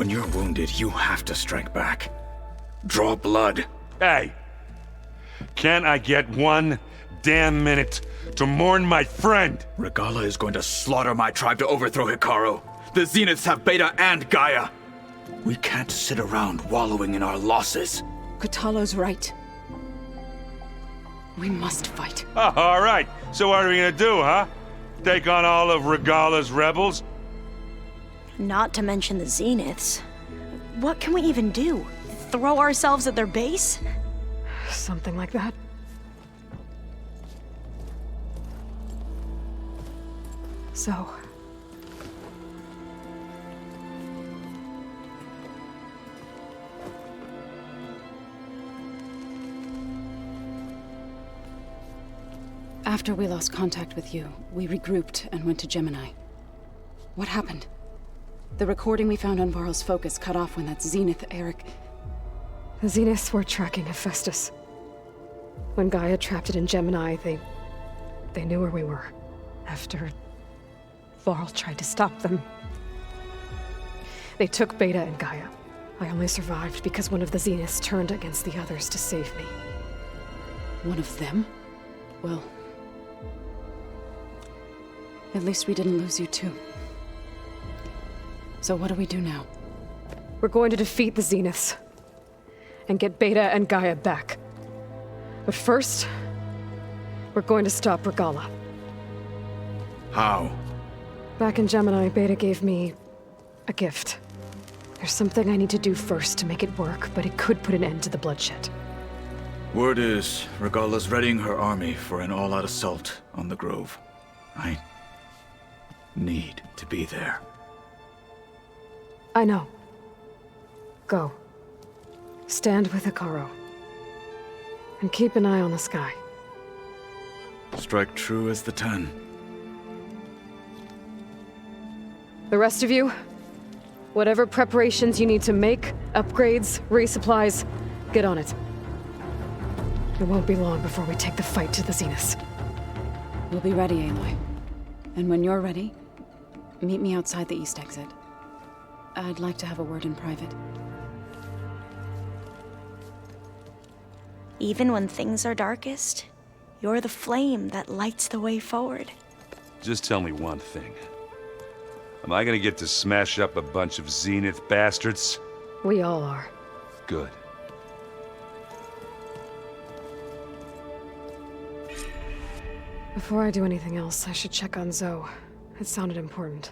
When you're wounded, you have to strike back. Draw blood. Hey! Can't I get one damn minute to mourn my friend? Regalla is going to slaughter my tribe to overthrow Hikaru. The Zeniths have Beta and Gaia. We can't sit around wallowing in our losses. Kotallo's right. We must fight. Oh, all right. So what are we gonna do, huh? Take on all of Regalla's rebels? Not to mention the Zeniths. What can we even do? Throw ourselves at their base? Something like that. So... After we lost contact with you, we regrouped and went to Gemini. What happened? The recording we found on Varl's focus cut off when that Zenith Eric... The Zeniths were tracking Hephaestus. When Gaia trapped it in Gemini, they knew where we were. After Varl tried to stop them, they took Beta and Gaia. I only survived because one of the Zeniths turned against the others to save me. One of them? Well... at least we didn't lose you too. So what do we do now? We're going to defeat the Zeniths. And get Beta and Gaia back. But first, we're going to stop Regalla. How? Back in Gemini, Beta gave me a gift. There's something I need to do first to make it work, but it could put an end to the bloodshed. Word is, Regalla's readying her army for an all-out assault on the Grove. I need to be there. I know. Go. Stand with Hikaru. And keep an eye on the sky. Strike true as the 10. The rest of you, whatever preparations you need to make, upgrades, resupplies, get on it. It won't be long before we take the fight to the Zeniths. We'll be ready, Aloy. And when you're ready, meet me outside the east exit. I'd like to have a word in private. Even when things are darkest, you're the flame that lights the way forward. Just tell me one thing. Am I gonna get to smash up a bunch of Zenith bastards? We all are. Good. Before I do anything else, I should check on Zoe. It sounded important.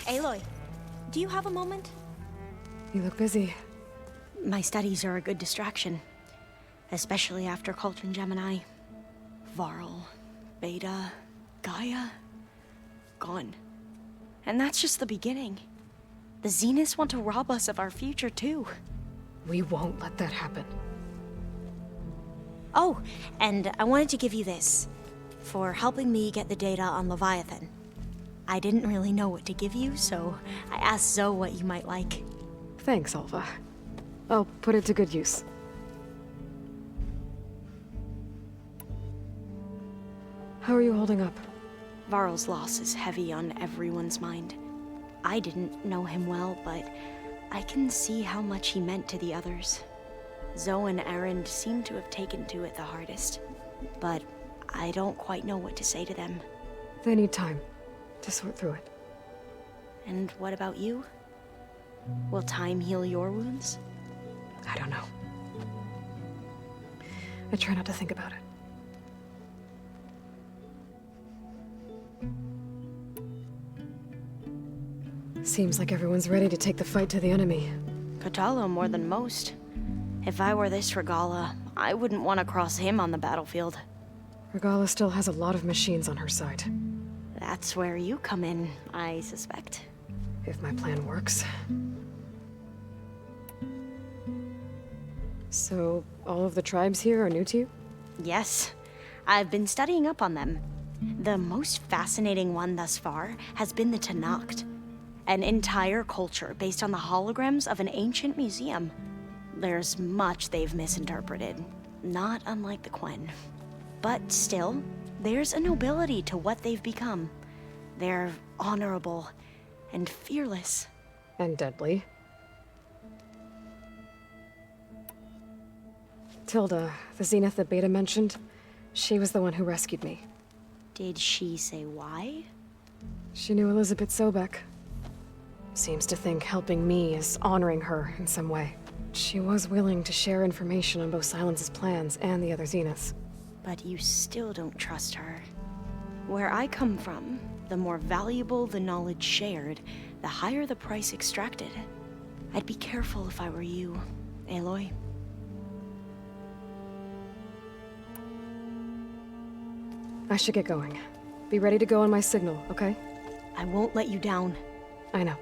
Aloy, do you have a moment? You look busy. My studies are a good distraction. Especially after Cauldron Gemini. Varl, Beta, Gaia, gone. And that's just the beginning. The Zeniths want to rob us of our future too. We won't let that happen. Oh, and I wanted to give you this. For helping me get the data on Leviathan. I didn't really know what to give you, so I asked Zoe what you might like. Thanks, Alpha. I'll put it to good use. How are you holding up? Varl's loss is heavy on everyone's mind. I didn't know him well, but I can see how much he meant to the others. Zoe and Erend seem to have taken to it the hardest, but I don't quite know what to say to them. They need time to sort through it. And what about you? Will time heal your wounds? I don't know. I try not to think about it. Seems like everyone's ready to take the fight to the enemy. Kotallo more than most. If I were this Regalla, I wouldn't want to cross him on the battlefield. Regalla still has a lot of machines on her side. That's where you come in, I suspect. If my plan works. So, all of the tribes here are new to you? Yes, I've been studying up on them. The most fascinating one thus far has been the Tenakth, an entire culture based on the holograms of an ancient museum. There's much they've misinterpreted, not unlike the Quen. But still, there's a nobility to what they've become. They're honorable and fearless. And deadly. Tilda, the Zenith that Beta mentioned, she was the one who rescued me. Did she say why? She knew Elizabeth Sobek. Seems to think helping me is honoring her in some way. She was willing to share information on both Silence's plans and the other Zeniths. But you still don't trust her. Where I come from, the more valuable the knowledge shared, the higher the price extracted. I'd be careful if I were you, Aloy. I should get going. Be ready to go on my signal, okay? I won't let you down. I know.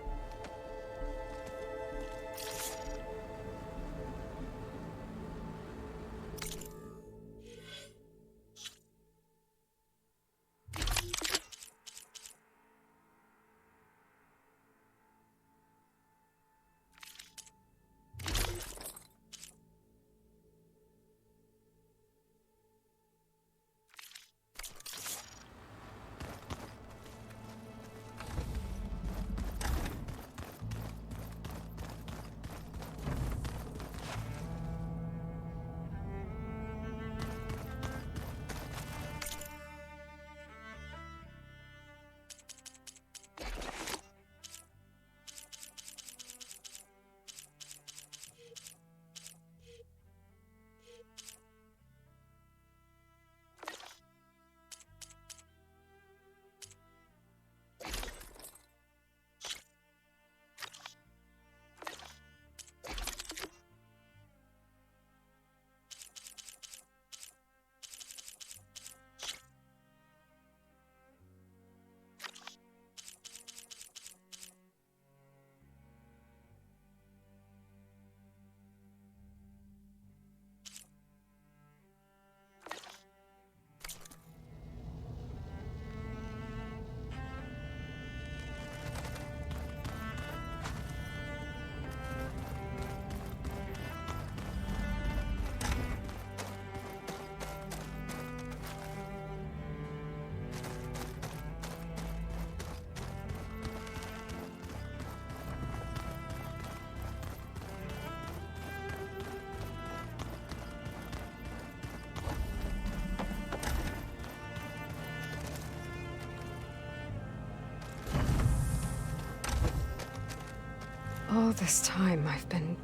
All this time, I've been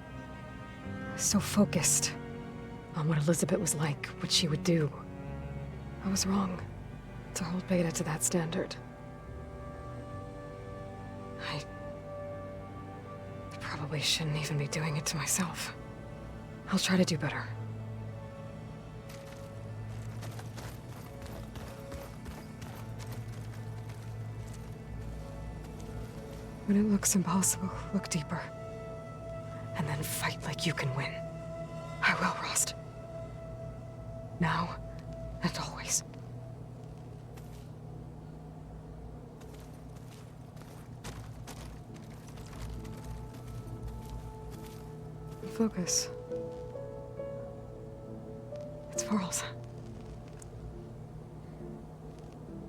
so focused on what Elizabeth was like, what she would do. I was wrong to hold Beta to that standard. I probably shouldn't even be doing it to myself. I'll try to do better. When it looks impossible, look deeper. And then fight like you can win. I will, Rost. Now and always. Focus. It's Varl's.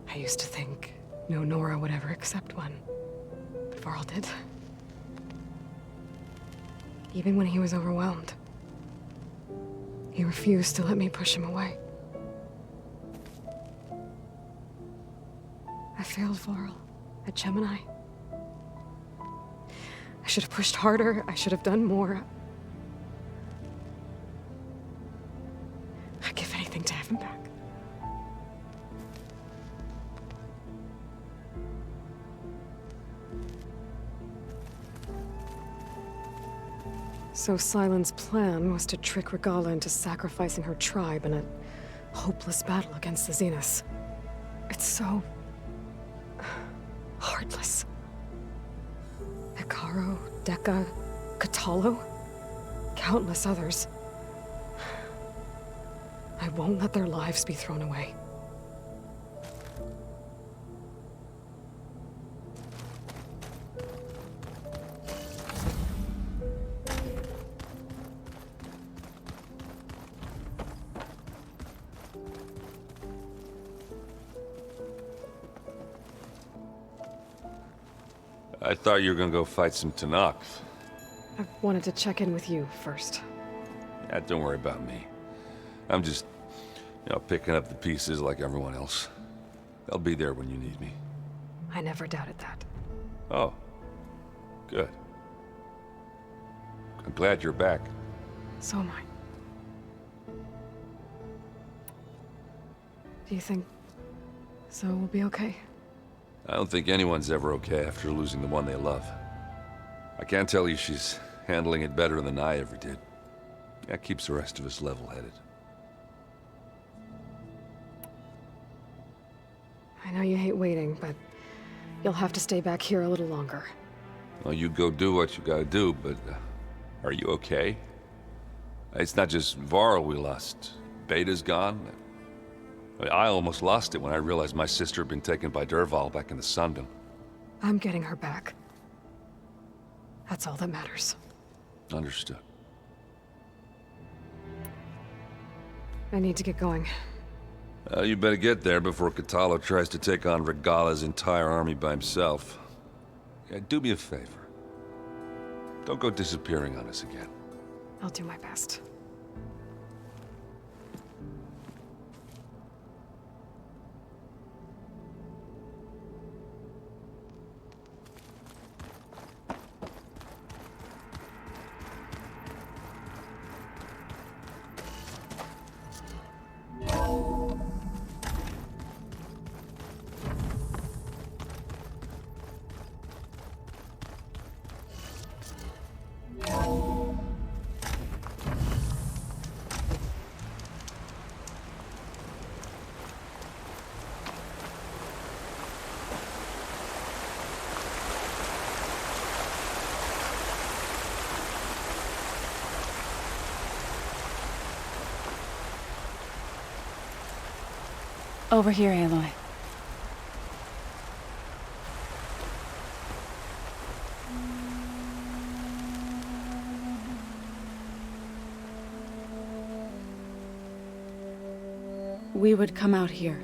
I used to think no Nora would ever accept one. Varl did. Even when he was overwhelmed. He refused to let me push him away. I failed Varl at Gemini. I should have pushed harder. I should have done more. I'd give anything to have him back. So Silen's plan was to trick Guerilla into sacrificing her tribe in a hopeless battle against the Zeniths. It's so... heartless. Hikaru, Dekka, Katalo, countless others. I won't let their lives be thrown away. I thought you were gonna go fight some Tanakh. I wanted to check in with you first. Yeah, don't worry about me. I'm just, picking up the pieces like everyone else. I'll be there when you need me. I never doubted that. Oh, good. I'm glad you're back. So am I. Do you think Zoe will be okay? I don't think anyone's ever okay after losing the one they love. I can't tell you she's handling it better than I ever did. That keeps the rest of us level-headed. I know you hate waiting, but you'll have to stay back here a little longer. Well, you go do what you gotta do, but are you okay? It's not just Varl we lost. Beta's gone. I almost lost it when I realized my sister had been taken by Dervahl back in the Sundom. I'm getting her back. That's all that matters. Understood. I need to get going. You better get there before Katalo tries to take on Regalla's entire army by himself. Yeah, do me a favor. Don't go disappearing on us again. I'll do my best. Over here, Aloy. We would come out here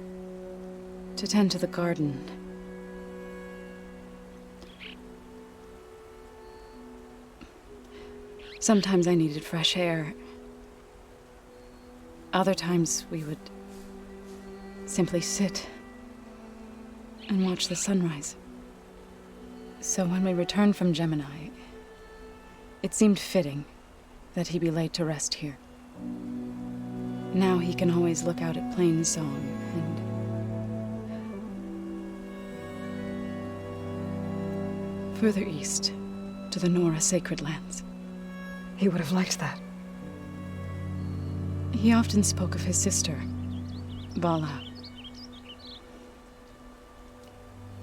to tend to the garden. Sometimes I needed fresh air. Other times we would simply sit and watch the sunrise. So when we returned from Gemini, it seemed fitting that he be laid to rest here. Now he can always look out at Plain Song and further east to the Nora sacred lands. He would have liked that. He often spoke of his sister, Vala.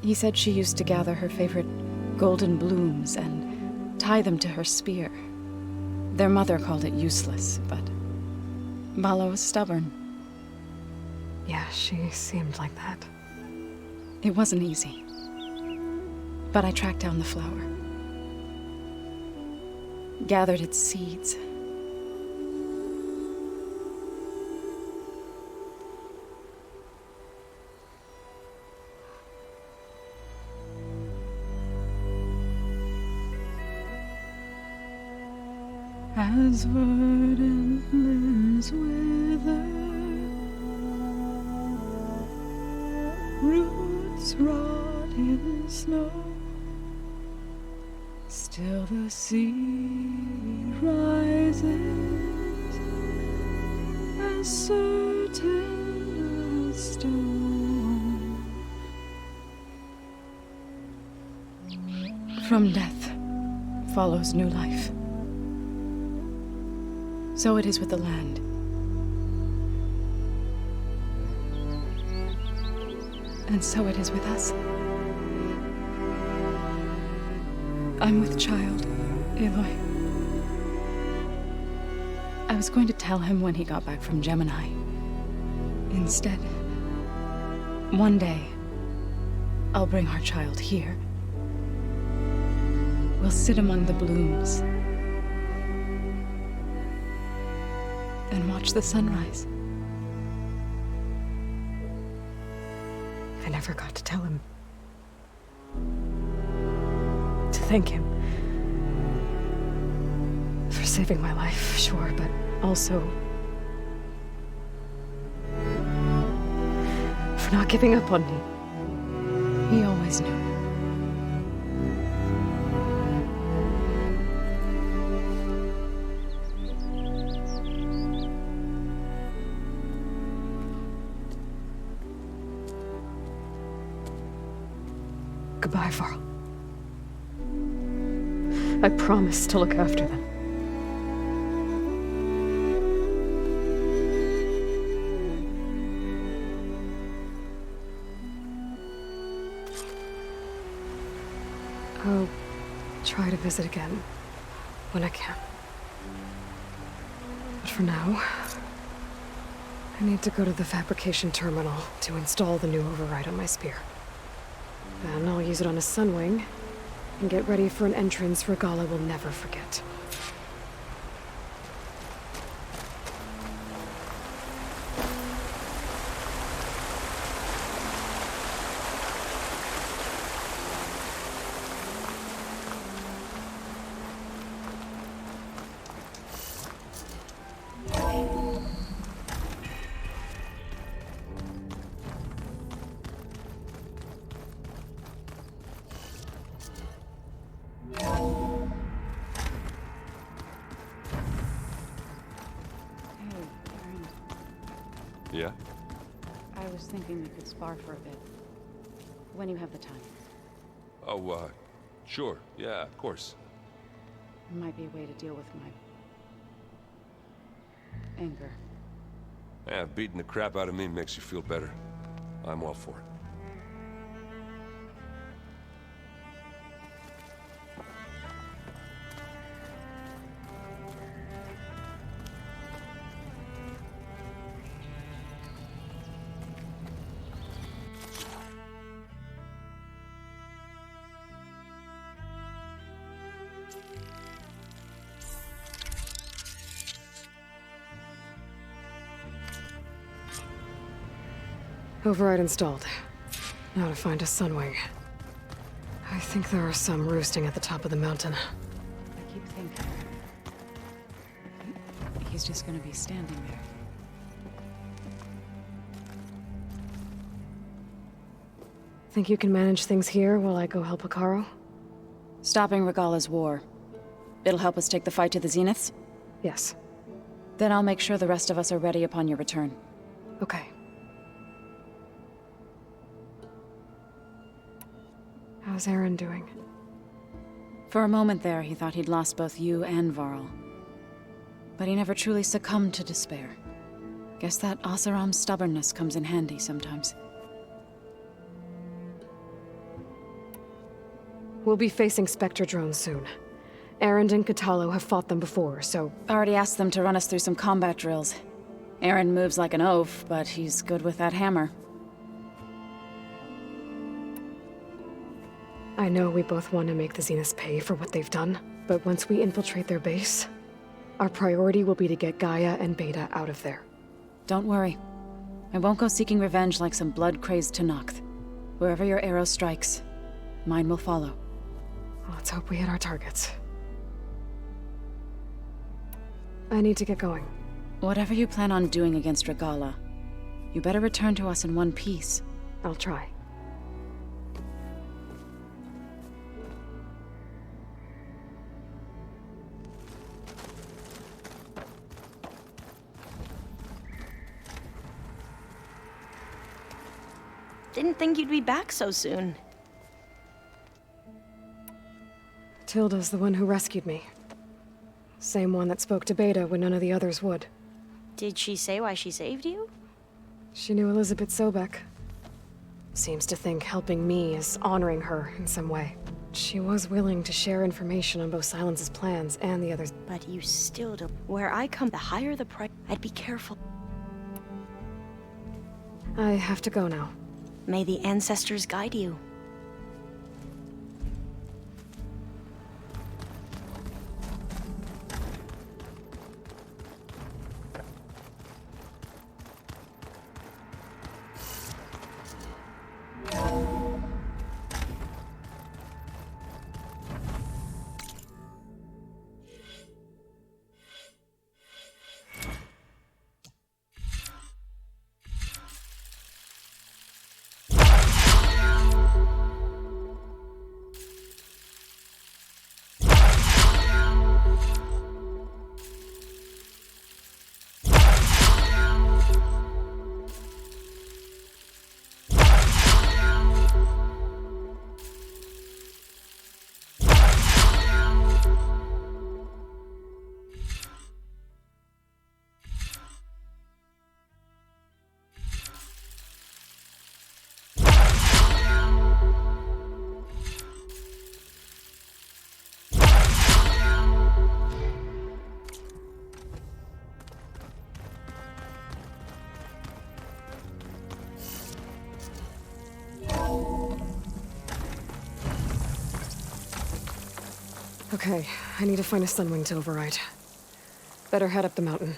He said she used to gather her favorite golden blooms and tie them to her spear. Their mother called it useless, but Vala was stubborn. Yeah, she seemed like that. It wasn't easy. But I tracked down the flower. Gathered its seeds. As verdant limbs wither, roots rot in snow, still the sea rises, as certain as stone. From death follows new life. So it is with the land. And so it is with us. I'm with child, Aloy. I was going to tell him when he got back from Gemini, Instead, one day, I'll bring our child here. We'll sit among the blooms and watch the sunrise. I never got to tell him. To thank him. For saving my life, sure, but also for not giving up on me. He always knew. Goodbye, Varl. I promise to look after them. I'll try to visit again when I can. But for now, I need to go to the fabrication terminal to install the new override on my spear. Then I'll use it on a sunwing and get ready for an entrance Guerilla will never forget. Yeah? I was thinking we could spar for a bit. When you have the time. Oh, sure. Yeah, of course. It might be a way to deal with my anger. Yeah, beating the crap out of me makes you feel better. I'm all for it. Override installed. Now to find a sunwing. I think there are some roosting at the top of the mountain. I keep thinking he's just gonna be standing there. Think you can manage things here while I go help Hekarro? Stopping Regalla's war. It'll help us take the fight to the Zeniths? Yes. Then I'll make sure the rest of us are ready upon your return. Okay. How's Aaron doing? For a moment there, he thought he'd lost both you and Varl. But he never truly succumbed to despair. Guess that Oseram's stubbornness comes in handy sometimes. We'll be facing Spectre drones soon. Aaron and Katalo have fought them before, so... Already asked them to run us through some combat drills. Aaron moves like an oaf, but he's good with that hammer. I know we both want to make the Zeniths pay for what they've done, but once we infiltrate their base, our priority will be to get Gaia and Beta out of there. Don't worry. I won't go seeking revenge like some blood-crazed Tenakth. Wherever your arrow strikes, mine will follow. Let's hope we hit our targets. I need to get going. Whatever you plan on doing against Regalla, you better return to us in one piece. I'll try. Didn't think you'd be back so soon. Tilda's the one who rescued me. Same one that spoke to Beta when none of the others would. Did she say why she saved you? She knew Elizabeth Sobek. Seems to think helping me is honoring her in some way. She was willing to share information on both Silence's plans and the others. But you still don't. Where I come, the higher the price. I'd be careful. I have to go now. May the ancestors guide you. Okay, I need to find a sunwing to override. Better head up the mountain.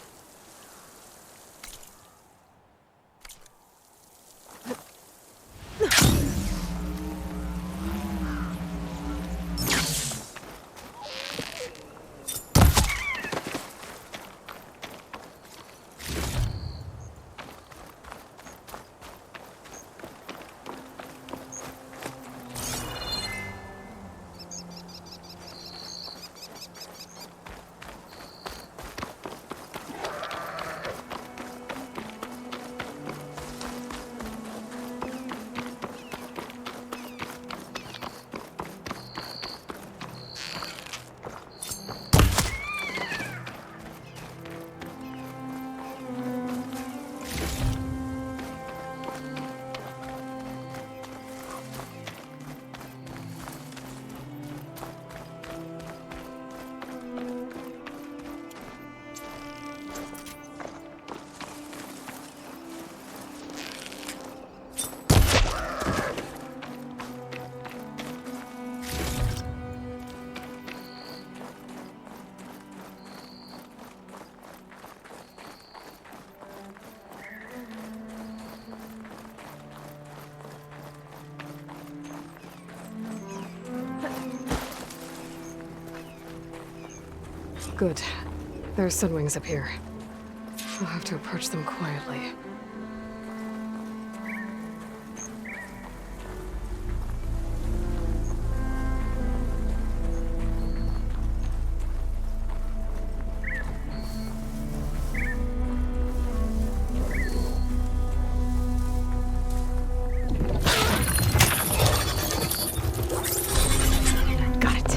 Good. There's sunwings up here. I'll have to approach them quietly. Got it.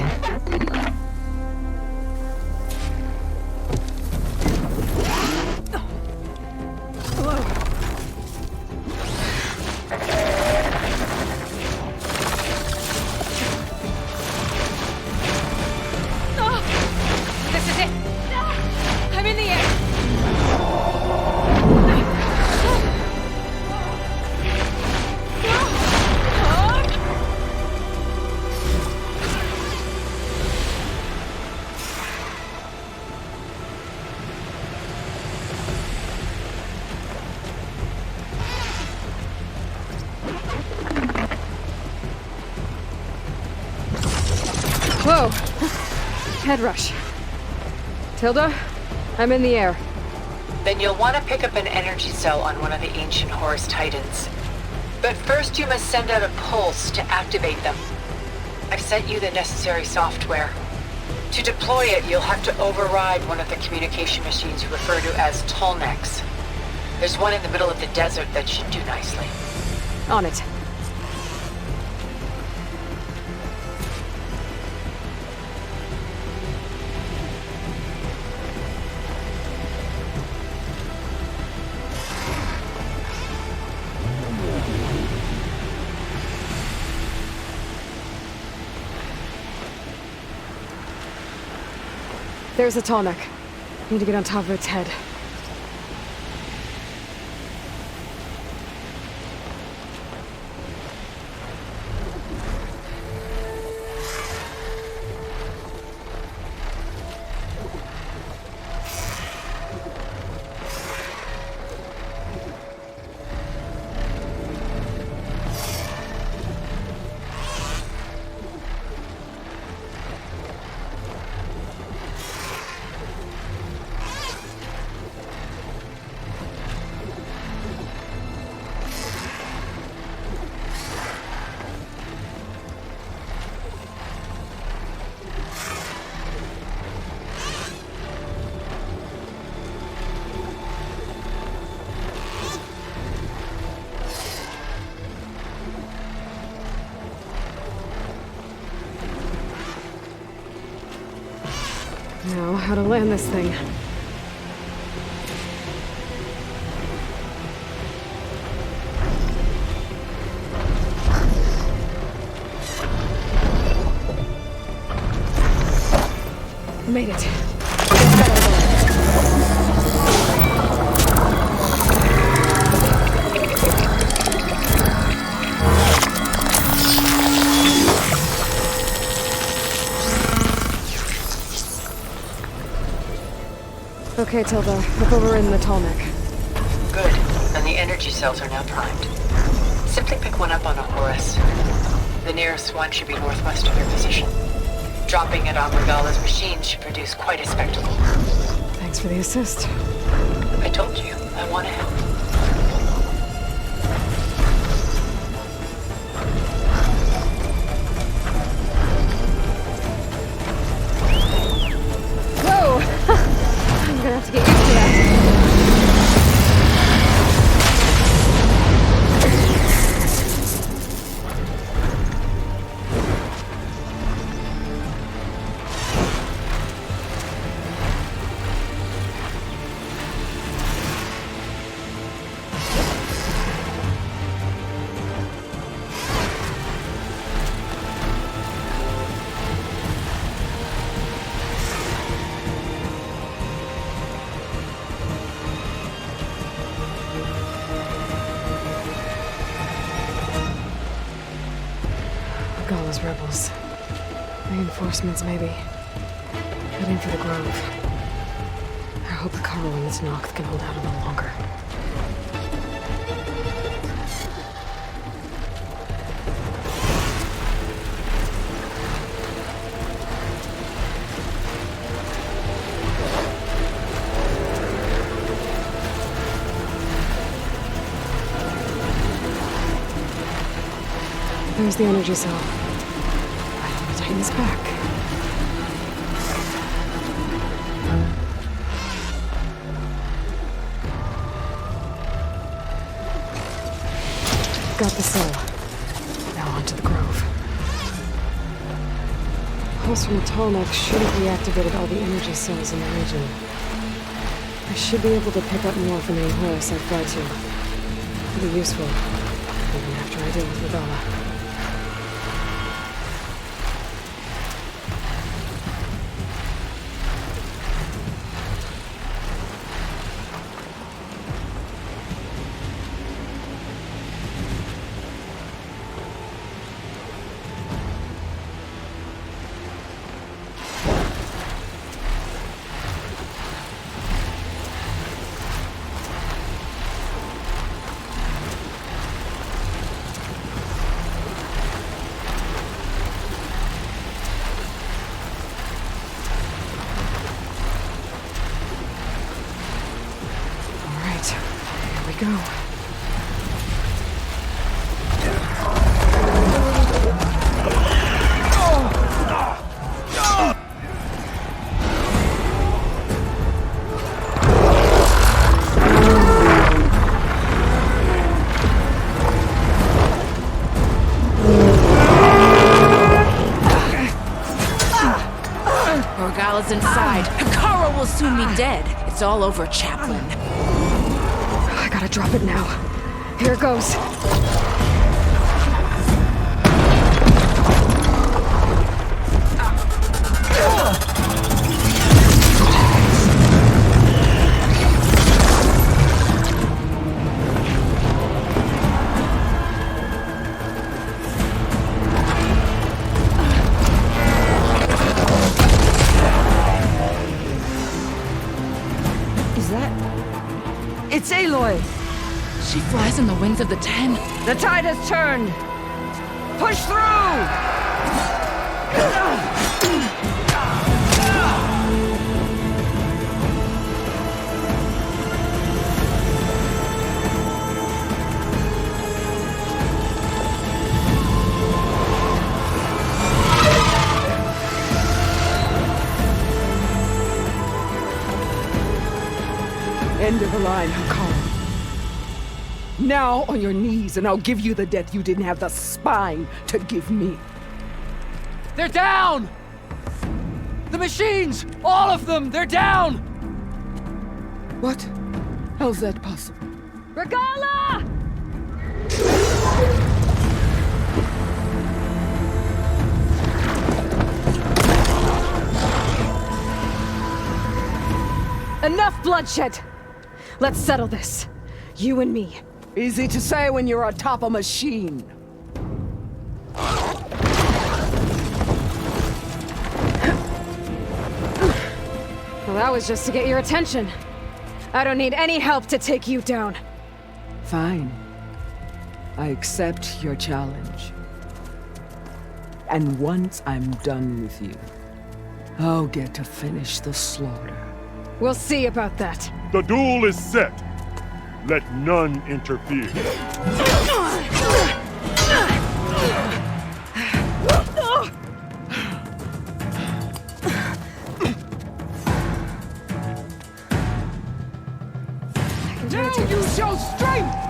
Whoa! Head rush. Tilda, I'm in the air. Then you'll want to pick up an energy cell on one of the ancient Horus Titans. But first you must send out a pulse to activate them. I've sent you the necessary software. To deploy it, you'll have to override one of the communication machines you refer to as Tallnecks. There's one in the middle of the desert that should do nicely. On it. There's a Tallneck. Need to get on top of its head. Now, how to land this thing. Made it. Okay, Tilda. Look over in the tall neck. Good. And the energy cells are now primed. Simply pick one up on a Horus. The nearest one should be northwest of your position. Dropping it on Regalla's machine should produce quite a spectacle. Thanks for the assist. I told you, I want to help. Whoa! I'm gonna have to get used to that. Regalla's rebels. Reinforcements, maybe. Heading for the Grove. I hope the Carl and this Noct can hold out a little longer. There's the energy cell. I hope it tightens back. Got the cell. Now onto the Grove. Pulse from the tall neck should have reactivated all the energy cells in the region. I should be able to pick up more from any Horus I fly to. It'll be useful, even after I deal with Regalla. Go. Regalla's inside. Hikara will soon be dead. It's all over, Chaplain. I gotta drop it now. Here it goes. Is that... It's Aloy! She flies in the wings of the Ten. The tide has turned! Push through! End of the line, Hikara. Now on your knees, and I'll give you the death you didn't have the spine to give me. They're down! The machines! All of them! They're down! What? How's that possible? Regala! Enough bloodshed! Let's settle this. You and me. Easy to say when you're atop a machine. Well, that was just to get your attention. I don't need any help to take you down. Fine. I accept your challenge. And once I'm done with you, I'll get to finish the slaughter. We'll see about that. The duel is set. Let none interfere. Now you show strength!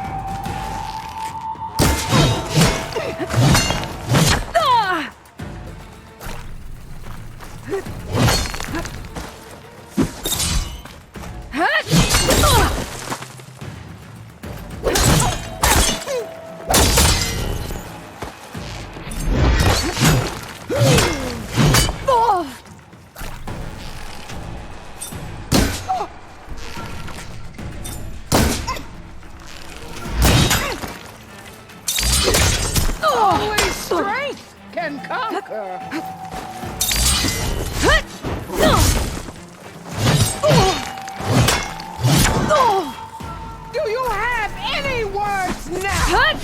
Only strength can conquer. Do you have any words now?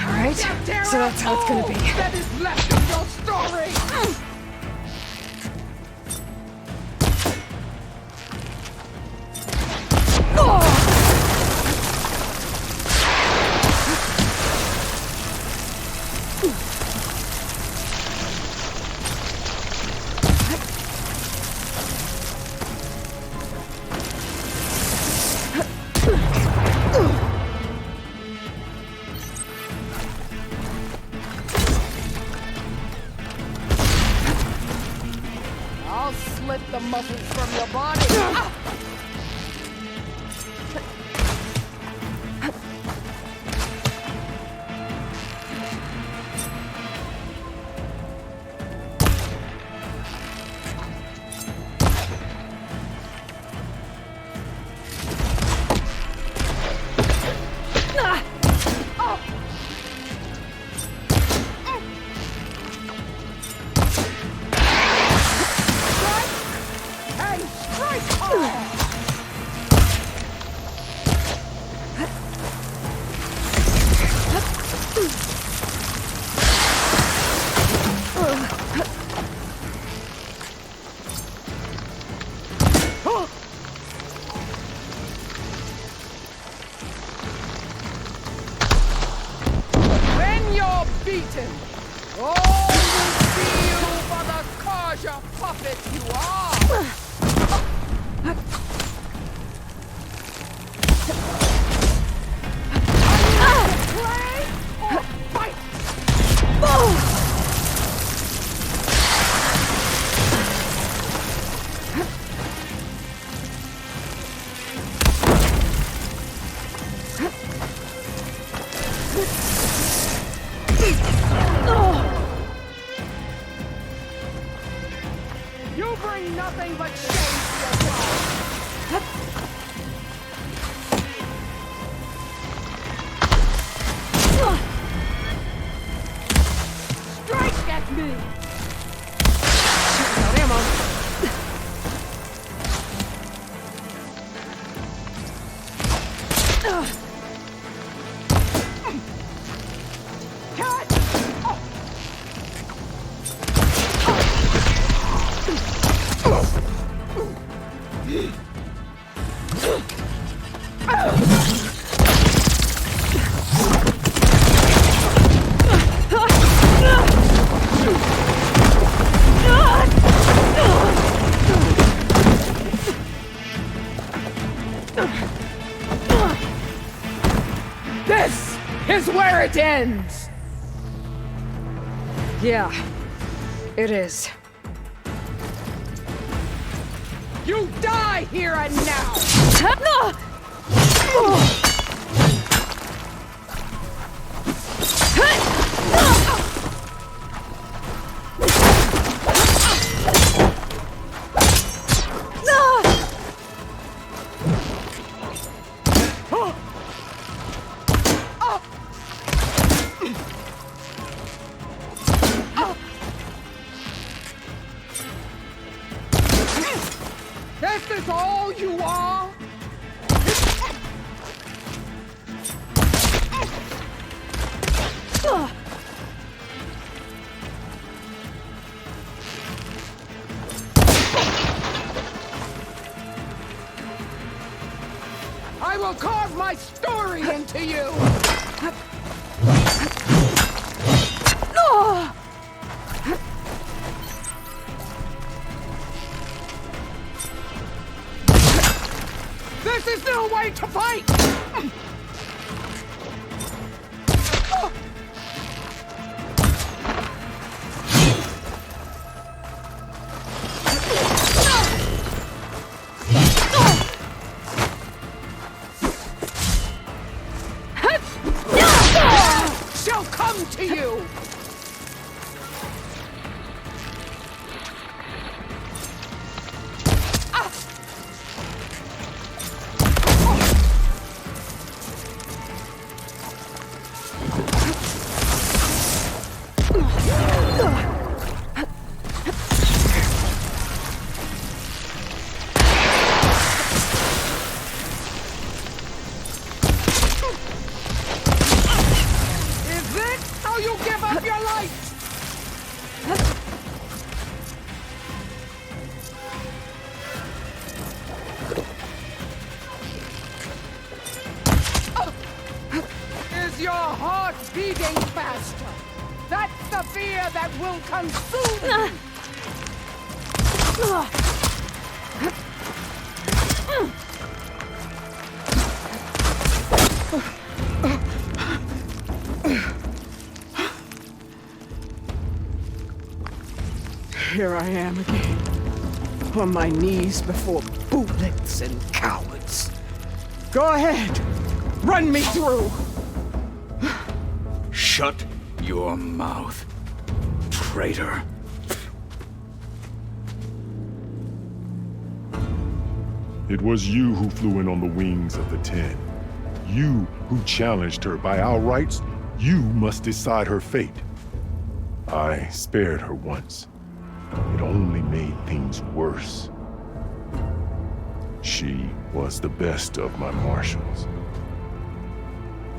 Alright, so that's how it's gonna be. That is left of your story. I'll slit the muscles from your body. And strike hard! When you're beaten, all will see you for the Karja puppet you are! Are you to play or fight? You bring nothing but shame to your pride. Strike at me! Shit, no ammo. Cut! is where it ends! Yeah, it is. You die here and now! This is all you are? I will carve my story into you! This is no way to fight! Shall come to you! Is this how you give up your life? Is your heart beating faster? That's the fear that will consume you! Here I am again, on my knees before bootlets and cowards. Go ahead, run me through! Shut your mouth, traitor. It was you who flew in on the wings of the 10. You who challenged her by our rights. You must decide her fate. I spared her once. It only made things worse. She was the best of my marshals.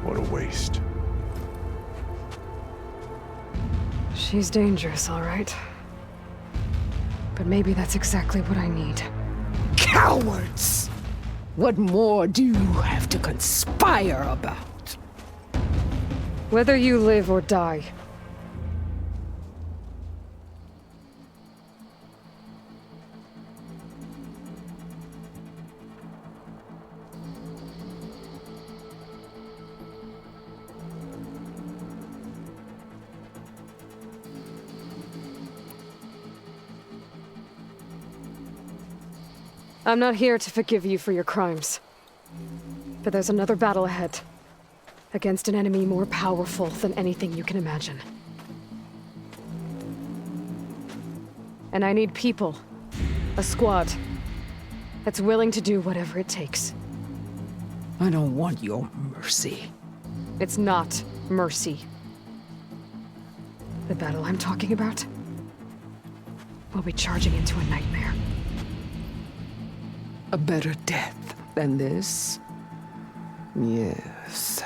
What a waste. She's dangerous, all right. But maybe that's exactly what I need. Cowards! What more do you have to conspire about? Whether you live or die. I'm not here to forgive you for your crimes. But there's another battle ahead. Against an enemy more powerful than anything you can imagine. And I need people. A squad. That's willing to do whatever it takes. I don't want your mercy. It's not mercy. The battle I'm talking about will be charging into a nightmare. A better death than this? Yes.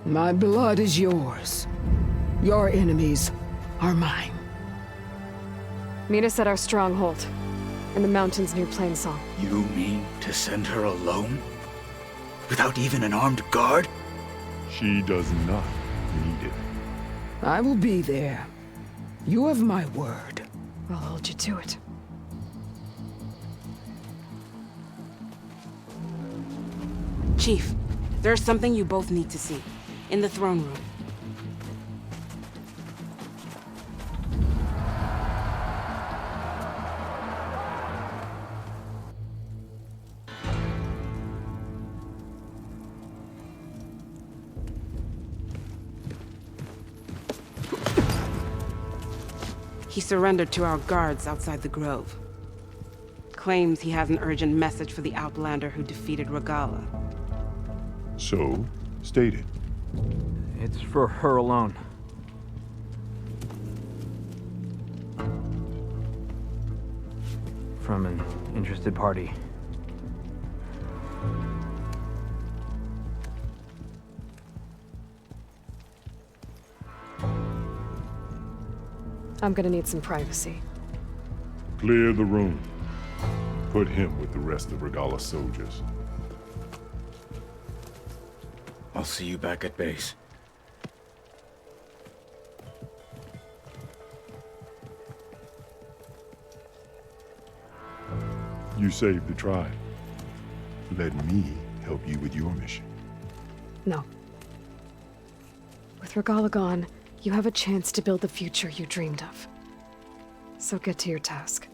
My blood is yours. Your enemies are mine. Meet us at our stronghold, in the mountains near Plainsong. You mean to send her alone? Without even an armed guard? She does not need it. I will be there. You have my word. I'll hold you to it. Chief, there's something you both need to see. In the throne room. He surrendered to our guards outside the grove. Claims he has an urgent message for the Outlander who defeated Regalla. So, state it. It's for her alone. From an interested party. I'm gonna need some privacy. Clear the room. Put him with the rest of Regalla's soldiers. I'll see you back at base. You saved the tribe. Let me help you with your mission. No. With Regalla gone, you have a chance to build the future you dreamed of. So get to your task.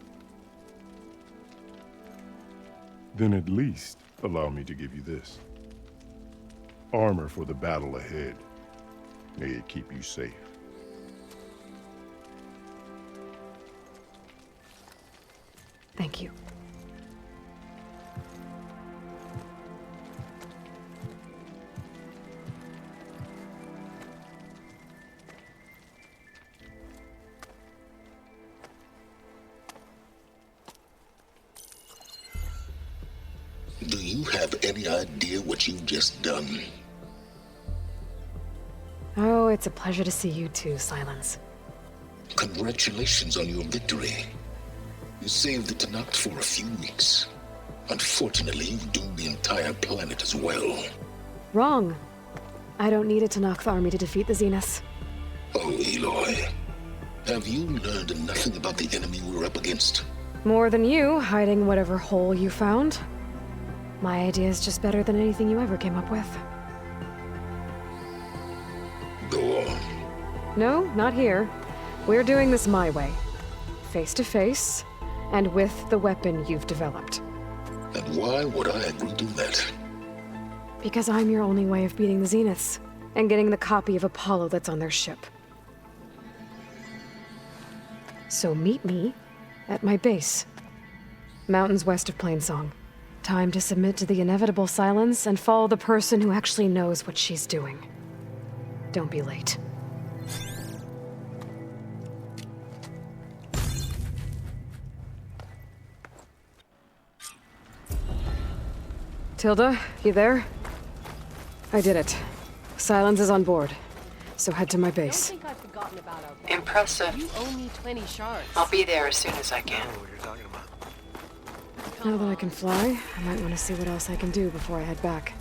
Then at least allow me to give you this. Armor for the battle ahead. May it keep you safe. Thank you. Do you have any idea what you've just done? Oh, it's a pleasure to see you too, Silence. Congratulations on your victory. You saved the Tenakth for a few weeks. Unfortunately, you've doomed the entire planet as well. Wrong. I don't need a Tenakth army to defeat the Zeniths. Oh, Aloy. Have you learned nothing about the enemy we're up against? More than you, hiding whatever hole you found. My idea is just better than anything you ever came up with. Go on. No, not here. We're doing this my way. Face to face, and with the weapon you've developed. And why would I agree to that? Because I'm your only way of beating the Zeniths, and getting the copy of Apollo that's on their ship. So meet me at my base. Mountains west of Plainsong. Time to submit to the inevitable silence and follow the person who actually knows what she's doing. Don't be late. Tilda, you there? I did it. Silence is on board. So head to my base. Don't think I've forgotten about our bond. Impressive. You owe me 20 shards. I'll be there as soon as I can. Now that I can fly, I might want to see what else I can do before I head back.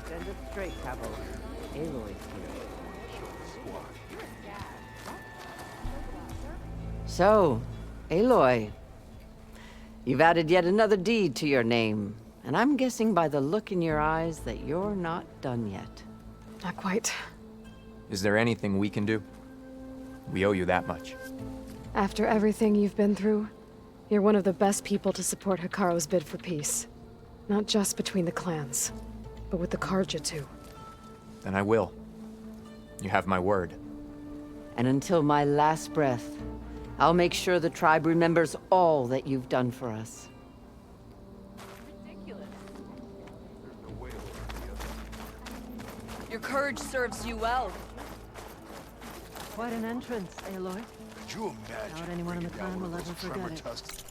Send it straight, Cabo. Aloy here. So, Aloy, you've added yet another deed to your name, and I'm guessing by the look in your eyes that you're not done yet. Not quite. Is there anything we can do? We owe you that much. After everything you've been through, you're one of the best people to support Hikaru's bid for peace. Not just between the clans, but with the Karja too. Then I will. You have my word. And until my last breath, I'll make sure the tribe remembers all that you've done for us. Your courage serves you well. Quite an entrance, Aloy. Could you imagine? Not anyone in the clan will ever forget it. Tusks?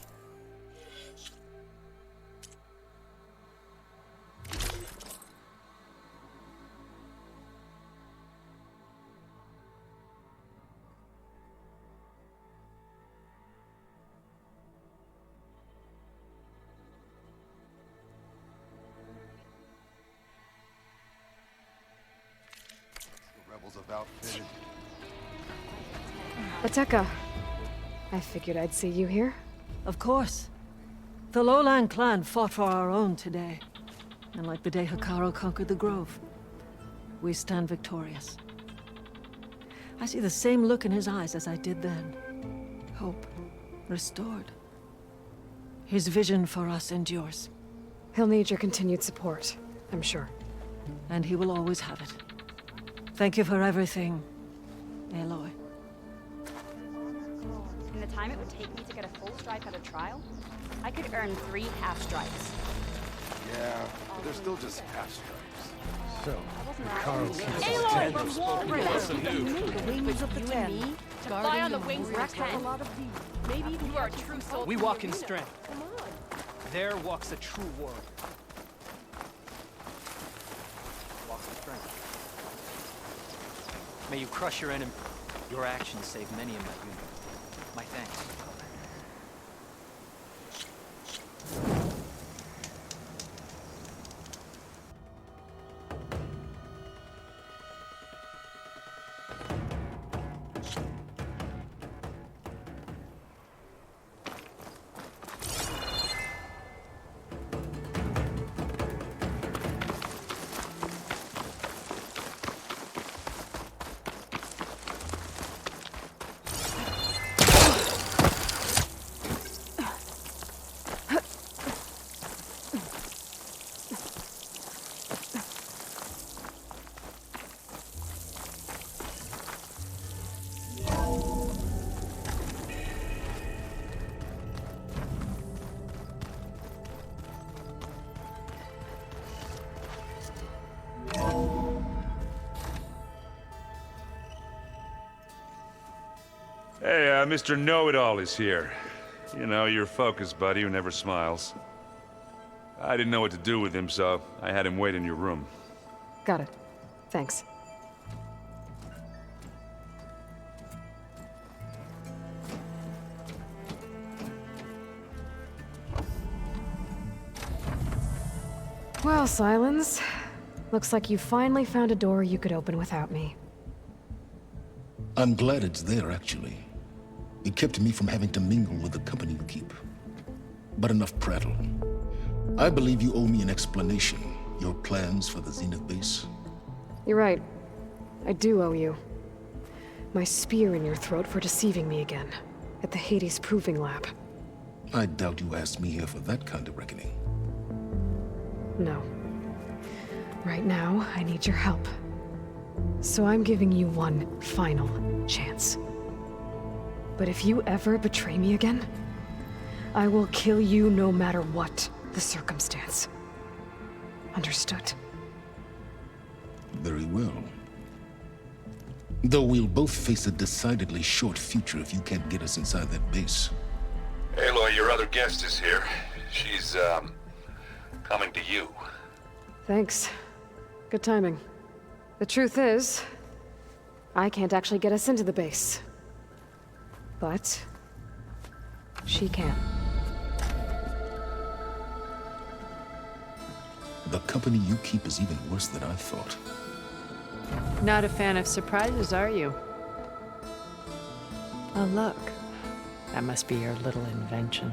The rebels have outfitted. Ateka. I figured I'd see you here. Of course. The Lowland clan fought for our own today. And like the day Hekarro conquered the Grove, we stand victorious. I see the same look in his eyes as I did then. Hope restored. His vision for us endures. He'll need your continued support, I'm sure. And he will always have it. Thank you for everything, Aloy. In the time it would take me to get a full stripe at a trial, I could earn 3 half stripes. Yeah, but they're still just half stripes. So, Aloy from Walbridge! The wings of the ten. To fly on the wings of the ten. Maybe even you are a true soul. We walk in strength. There walks a true warrior. Walks in strength. May you crush your enemy. Your actions save many in my unit. My thanks. Hey, Mr. Know-It-All is here. You know, your focus buddy who never smiles. I didn't know what to do with him, so I had him wait in your room. Got it. Thanks. Well, Silence. Looks like you finally found a door you could open without me. I'm glad it's there, actually. It kept me from having to mingle with the company you keep. But enough prattle. I believe you owe me an explanation. Your plans for the Zenith base? You're right. I do owe you. My spear in your throat for deceiving me again. At the Hades Proving Lab. I doubt you asked me here for that kind of reckoning. No. Right now, I need your help. So I'm giving you one final chance. But if you ever betray me again, I will kill you no matter what the circumstance. Understood? Very well. Though we'll both face a decidedly short future if you can't get us inside that base. Aloy, your other guest is here. She's, coming to you. Thanks. Good timing. The truth is, I can't actually get us into the base. But she can. The company you keep is even worse than I thought. Not a fan of surprises, are you? Oh, look. That must be your little invention.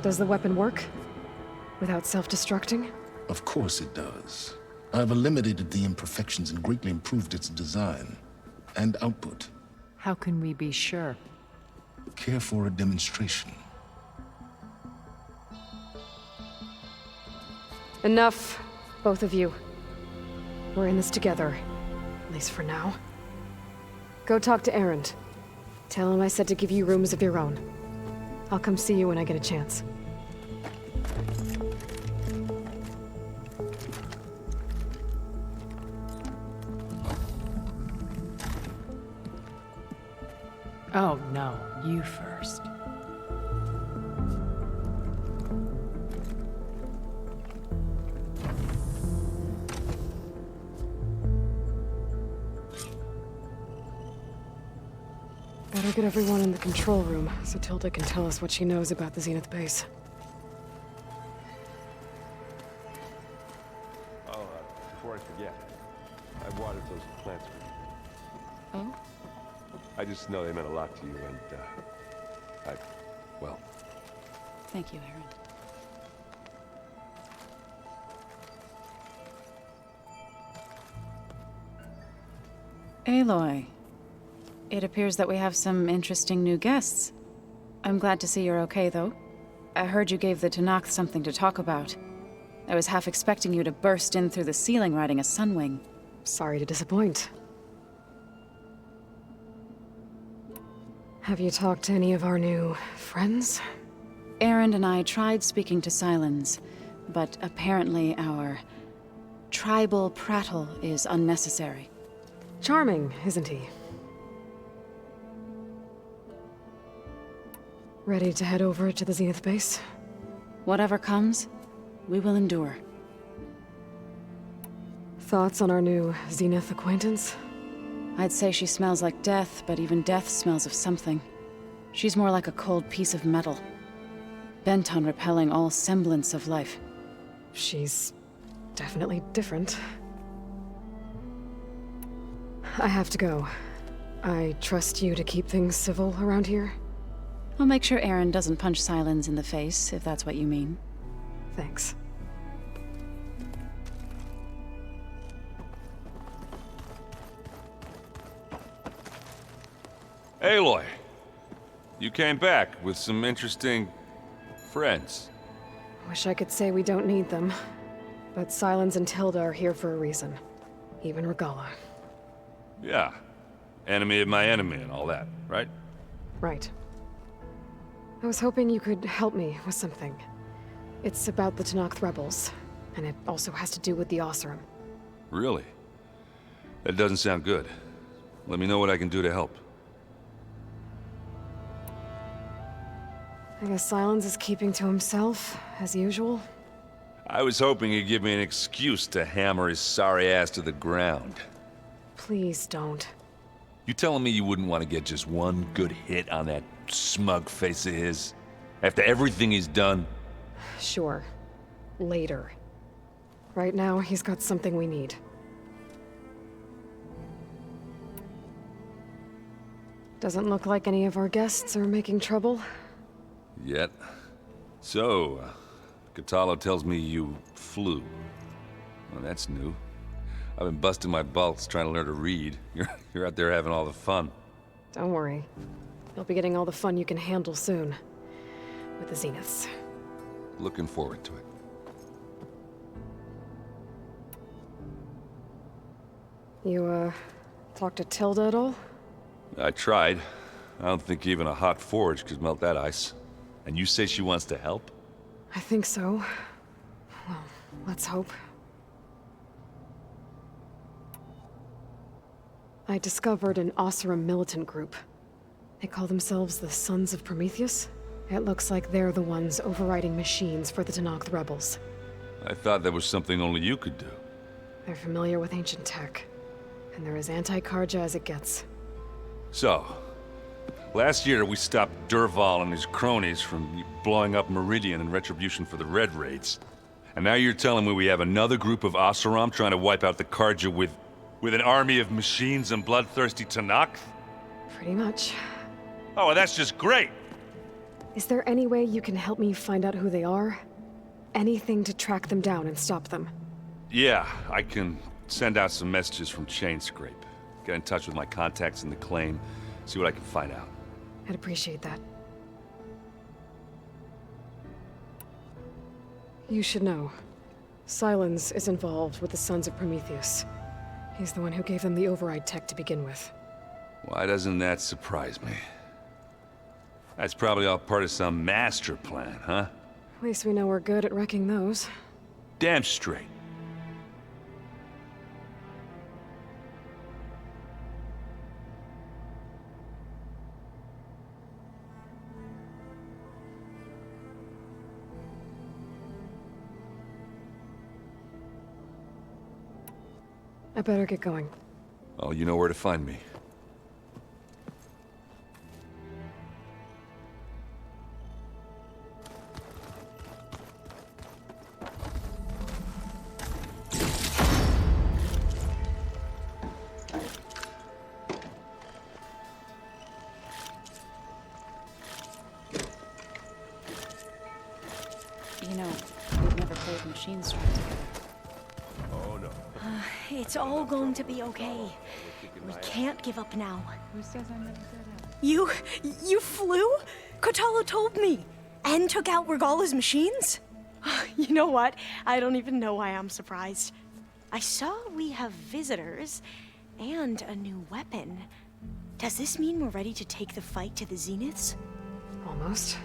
Does the weapon work? Without self-destructing? Of course it does. I've eliminated the imperfections and greatly improved its design and output. How can we be sure? Care for a demonstration? Enough, both of you. We're in this together, at least for now. Go talk to Erend. Tell him I said to give you rooms of your own. I'll come see you when I get a chance. Oh, no. You first. Better get everyone in the control room, so Tilda can tell us what she knows about the Zenith base. Oh, before I forget, I watered those plants for you. Oh? I just know they meant a lot to you, and, well... Thank you, Aaron. Aloy. It appears that we have some interesting new guests. I'm glad to see you're okay, though. I heard you gave the Tenakth something to talk about. I was half expecting you to burst in through the ceiling riding a sunwing. Sorry to disappoint. Have you talked to any of our new friends? Erend and I tried speaking to Sylens, but apparently our tribal prattle is unnecessary. Charming, isn't he? Ready to head over to the Zenith base? Whatever comes, we will endure. Thoughts on our new Zenith acquaintance? I'd say she smells like death, but even death smells of something. She's more like a cold piece of metal, bent on repelling all semblance of life. She's definitely different. I have to go. I trust you to keep things civil around here. I'll make sure Erend doesn't punch Sylens in the face, if that's what you mean. Thanks. Aloy, you came back with some interesting friends. Wish I could say we don't need them, but Sylens and Tilda are here for a reason. Even Regalla. Yeah. Enemy of my enemy and all that, right? Right. I was hoping you could help me with something. It's about the Tenakth rebels, and it also has to do with the Oseram. Really? That doesn't sound good. Let me know what I can do to help. I guess Sylens is keeping to himself, as usual. I was hoping he'd give me an excuse to hammer his sorry ass to the ground. Please don't. You telling me you wouldn't want to get just one good hit on that smug face of his? After everything he's done? Sure. Later. Right now, he's got something we need. Doesn't look like any of our guests are making trouble. Yet. So, Katalo tells me you flew. Well, that's new. I've been busting my balls trying to learn to read. You're out there having all the fun. Don't worry. You'll be getting all the fun you can handle soon. With the Zeniths. Looking forward to it. You, talked to Tilda at all? I tried. I don't think even a hot forge could melt that ice. And you say she wants to help? I think so. Well, let's hope. I discovered an Oseram militant group. They call themselves the Sons of Prometheus. It looks like they're the ones overriding machines for the Tenakth rebels. I thought that was something only you could do. They're familiar with ancient tech, and they're as anti-Karja as it gets. So, last year we stopped Durval and his cronies from blowing up Meridian in retribution for the Red Raids. And now you're telling me we have another group of Oseram trying to wipe out the Karja with an army of machines and bloodthirsty Tenakth? Pretty much. Oh, well, that's just great! Is there any way you can help me find out who they are? Anything to track them down and stop them? Yeah, I can send out some messages from Chainscrape. Get in touch with my contacts in the claim, see what I can find out. I'd appreciate that. You should know. Sylens is involved with the Sons of Prometheus. He's the one who gave them the override tech to begin with. Why doesn't that surprise me? That's probably all part of some master plan, huh? At least we know we're good at wrecking those. Damn straight. I better get going. Oh, you know where to find me. You know, we've never played Machine Strike together. Oh no. It's all going to be okay. We can't give up now. Who says I'm never good at? You flew? Kotalo told me. And took out Regalla's machines? You know what? I don't even know why I'm surprised. I saw we have visitors and a new weapon. Does this mean we're ready to take the fight to the Zeniths? Almost.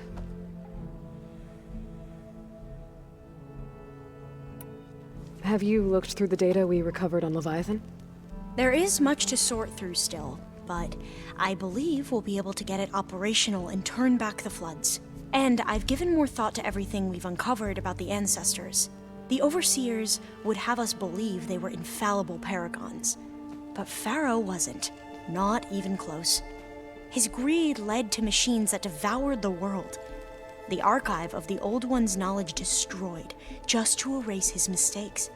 Have you looked through the data we recovered on Leviathan? There is much to sort through still, but I believe we'll be able to get it operational and turn back the floods. And I've given more thought to everything we've uncovered about the ancestors. The Overseers would have us believe they were infallible paragons. But Pharaoh wasn't. Not even close. His greed led to machines that devoured the world. The archive of the Old One's knowledge destroyed, just to erase his mistakes.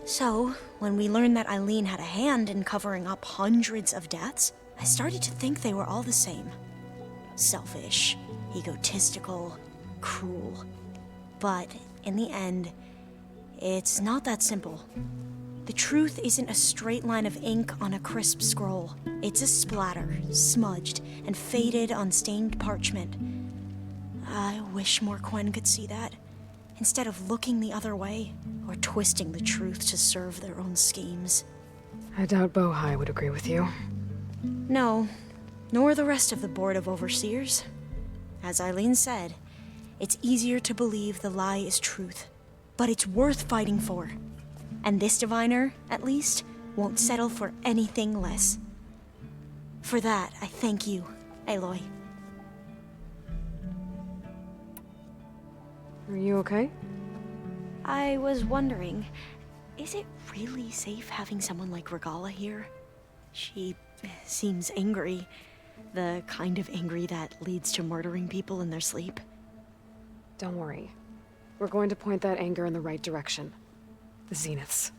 So, when we learned that Eileen had a hand in covering up hundreds of deaths, I started to think they were all the same. Selfish, egotistical, cruel. But, in the end, it's not that simple. The truth isn't a straight line of ink on a crisp scroll. It's a splatter, smudged and faded on stained parchment. I wish more Quen could see that, instead of looking the other way, or twisting the truth to serve their own schemes. I doubt Bohai would agree with you. No, nor the rest of the Board of Overseers. As Eileen said, it's easier to believe the lie is truth, but it's worth fighting for. And this diviner, at least, won't settle for anything less. For that, I thank you, Aloy. Are you okay? I was wondering, is it really safe having someone like Regalla here? She seems angry. The kind of angry that leads to murdering people in their sleep. Don't worry. We're going to point that anger in the right direction. The Zeniths.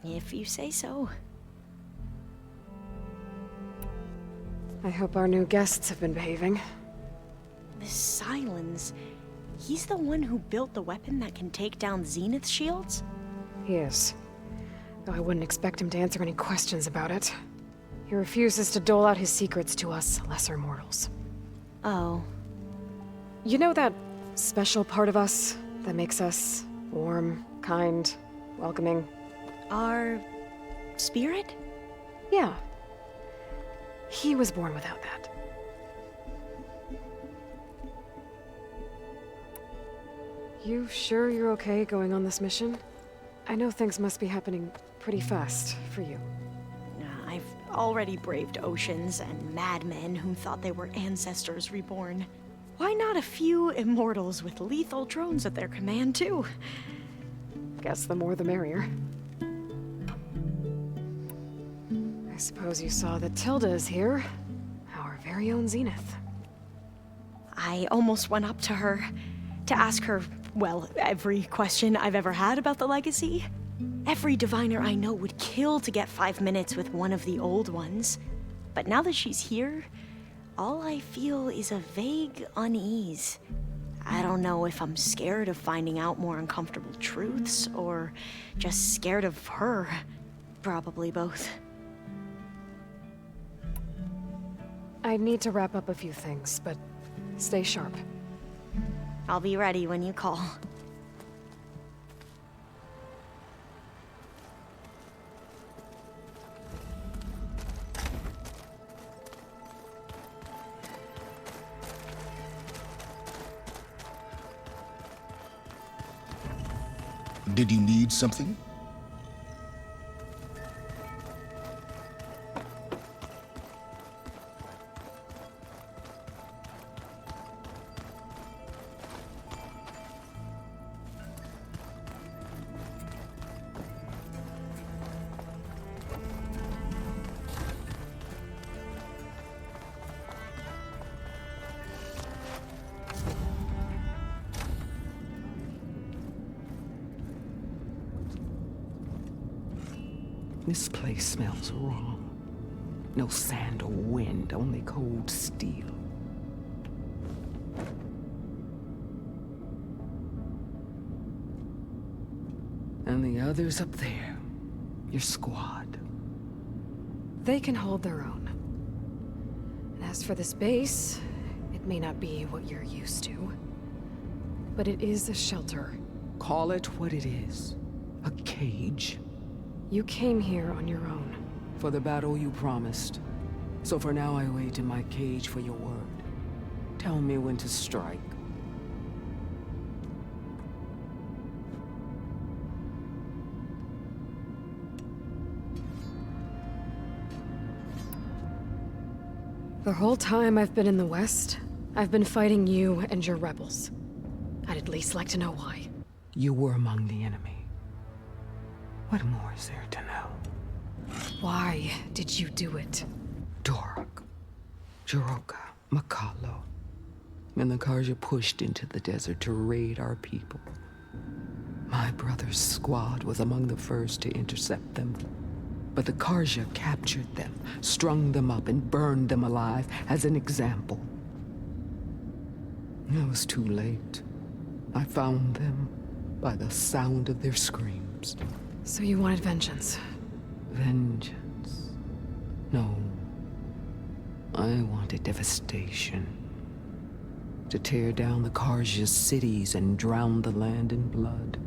If you say so. I hope our new guests have been behaving. The Silence. He's the one who built the weapon that can take down Zenith shields? He is. Though I wouldn't expect him to answer any questions about it. He refuses to dole out his secrets to us lesser mortals. Oh. You know that special part of us that makes us warm, kind, welcoming? Our spirit? Yeah. He was born without that. You sure you're okay going on this mission? I know things must be happening pretty fast for you. I've already braved oceans and madmen who thought they were ancestors reborn. Why not a few immortals with lethal drones at their command, too? Guess the more the merrier. I suppose you saw that Tilda is here. Our very own Zenith. I almost went up to her to ask her, well, every question I've ever had about the legacy. Every diviner I know would kill to get 5 minutes with one of the old ones. But now that she's here, all I feel is a vague unease. I don't know if I'm scared of finding out more uncomfortable truths, or just scared of her. Probably both. I need to wrap up a few things, but stay sharp. I'll be ready when you call. Did you need something? This place smells wrong. No sand or wind, only cold steel. And the others up there. your squad. They can hold their own. And as for this base, it may not be what you're used to, but it is a shelter. Call it what it is. A cage. You came here on your own. For the battle you promised. So for now I wait in my cage for your word. Tell me when to strike. The whole time I've been in the West, I've been fighting you and your rebels. I'd at least like to know why. You were among the enemy. What more is there to know? Why did you do it? Dorok, Jiroka, Makalo, and the Karja pushed into the desert to raid our people. My brother's squad was among the first to intercept them. But the Karja captured them, strung them up, and burned them alive as an example. It was too late. I found them by the sound of their screams. So you wanted vengeance? Vengeance? No. I wanted devastation. To tear down the Karja's cities and drown the land in blood.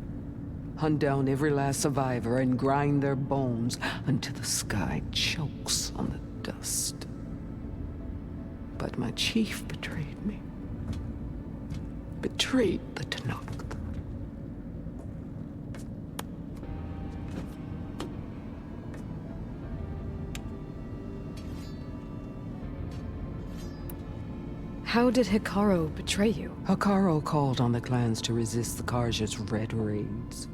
Hunt down every last survivor and grind their bones until the sky chokes on the dust. But my chief betrayed me. Betrayed the Tenakth. How did Hikaru betray you? Hikaru called on the clans to resist the Karja's red raids.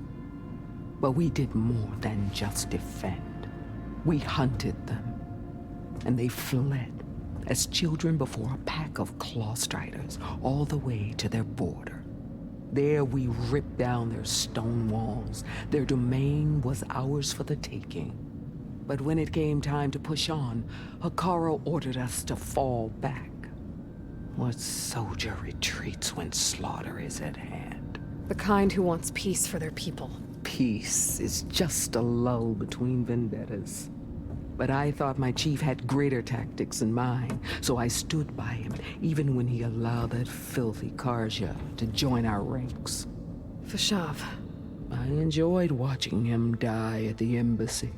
But we did more than just defend. We hunted them, and they fled as children before a pack of claw striders all the way to their border. There we ripped down their stone walls. Their domain was ours for the taking. But when it came time to push on, Hikaru ordered us to fall back. What soldier retreats when slaughter is at hand? The kind who wants peace for their people. Peace is just a lull between vendettas. But I thought my chief had greater tactics than mine, so I stood by him, even when he allowed that filthy Karja to join our ranks. Fashav. I enjoyed watching him die at the embassy.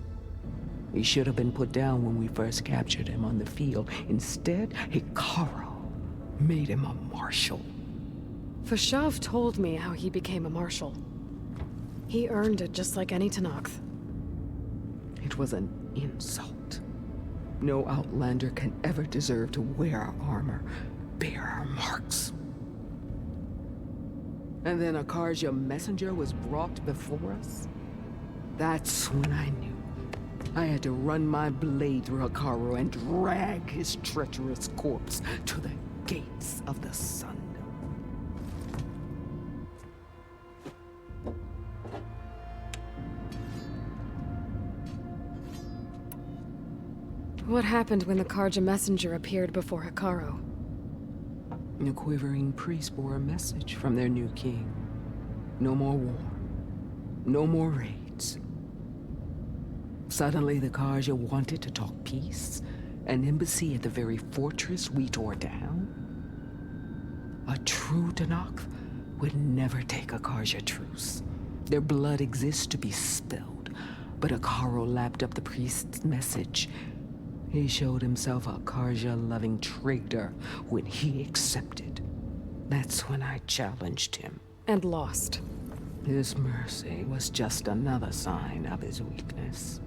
He should have been put down when we first captured him on the field. Instead, Hikaru made him a marshal. Fashav told me how he became a marshal. He earned it just like any Tenakth. It was an insult. No Outlander can ever deserve to wear our armor, bear our marks. And then a Karja messenger was brought before us? That's when I knew. I had to run my blade through Hikaru and drag his treacherous corpse to the gates of the sun. What happened when the Karja messenger appeared before Hikaru? The quivering priests bore a message from their new king. No more war. No more raids. Suddenly the Karja wanted to talk peace. An embassy at the very fortress we tore down? A true Tenakth would never take a Karja truce. Their blood exists to be spilled. But Hikaru lapped up the priest's message. He showed himself a Karja-loving traitor when he accepted. That's when I challenged him. And lost. His mercy was just another sign of his weakness.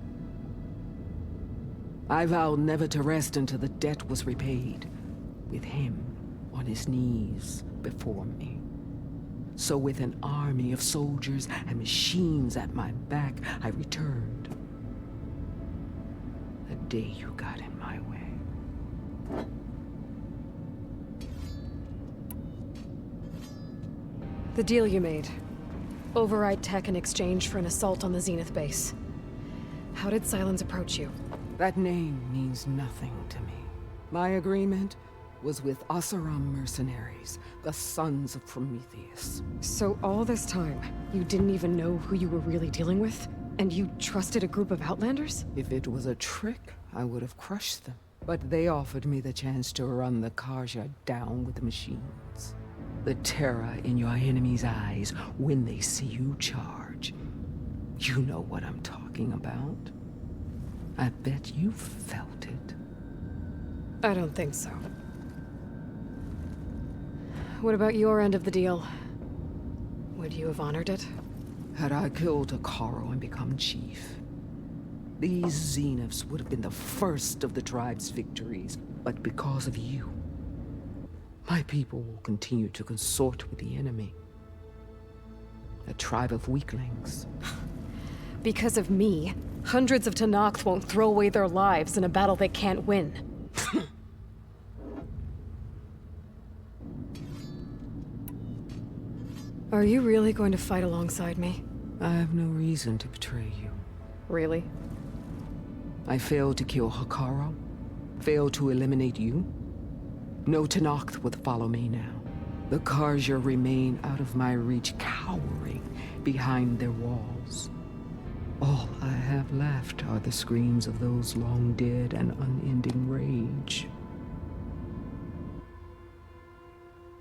I vowed never to rest until the debt was repaid, with him on his knees before me. So with an army of soldiers and machines at my back, I returned. The day you got in my way. The deal you made. Override tech in exchange for an assault on the Zenith base. How did Silence approach you? That name means nothing to me. My agreement was with Oseram mercenaries, the sons of Prometheus. So all this time, you didn't even know who you were really dealing with? And you trusted a group of Outlanders? If it was a trick, I would have crushed them. But they offered me the chance to run the Karja down with the machines. The terror in your enemy's eyes when they see you charge. You know what I'm talking about. I bet you felt it. I don't think so. What about your end of the deal? Would you have honored it? Had I killed Akaro and become chief, these Zeniths would have been the first of the tribe's victories. But because of you, my people will continue to consort with the enemy. A tribe of weaklings. Because of me, hundreds of Tenakth won't throw away their lives in a battle they can't win. Are you really going to fight alongside me? I have no reason to betray you. Really? I failed to kill Hakaro, failed to eliminate you. No Tenakth would follow me now. The Karja remain out of my reach, cowering behind their walls. All I have left are the screams of those long dead and unending rage.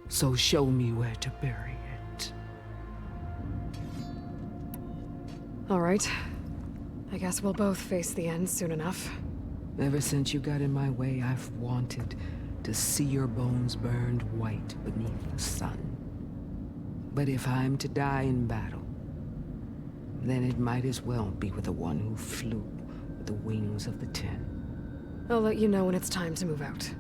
So show me where to bury it. All right. I guess we'll both face the end soon enough. Ever since you got in my way, I've wanted to see your bones burned white beneath the sun. But if I'm to die in battle, then it might as well be with the one who flew with the wings of the 10. I'll let you know when it's time to move out.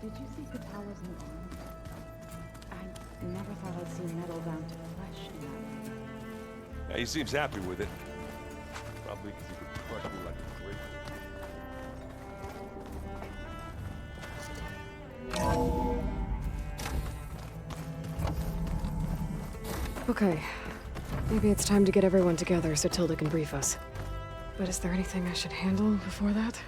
Did you see Katala's new armor? I never thought I'd see metal down to flesh in that way. Yeah, he seems happy with it. Probably because he could crush me like a grape. Okay. Maybe it's time to get everyone together so Tilda can brief us. But is there anything I should handle before that?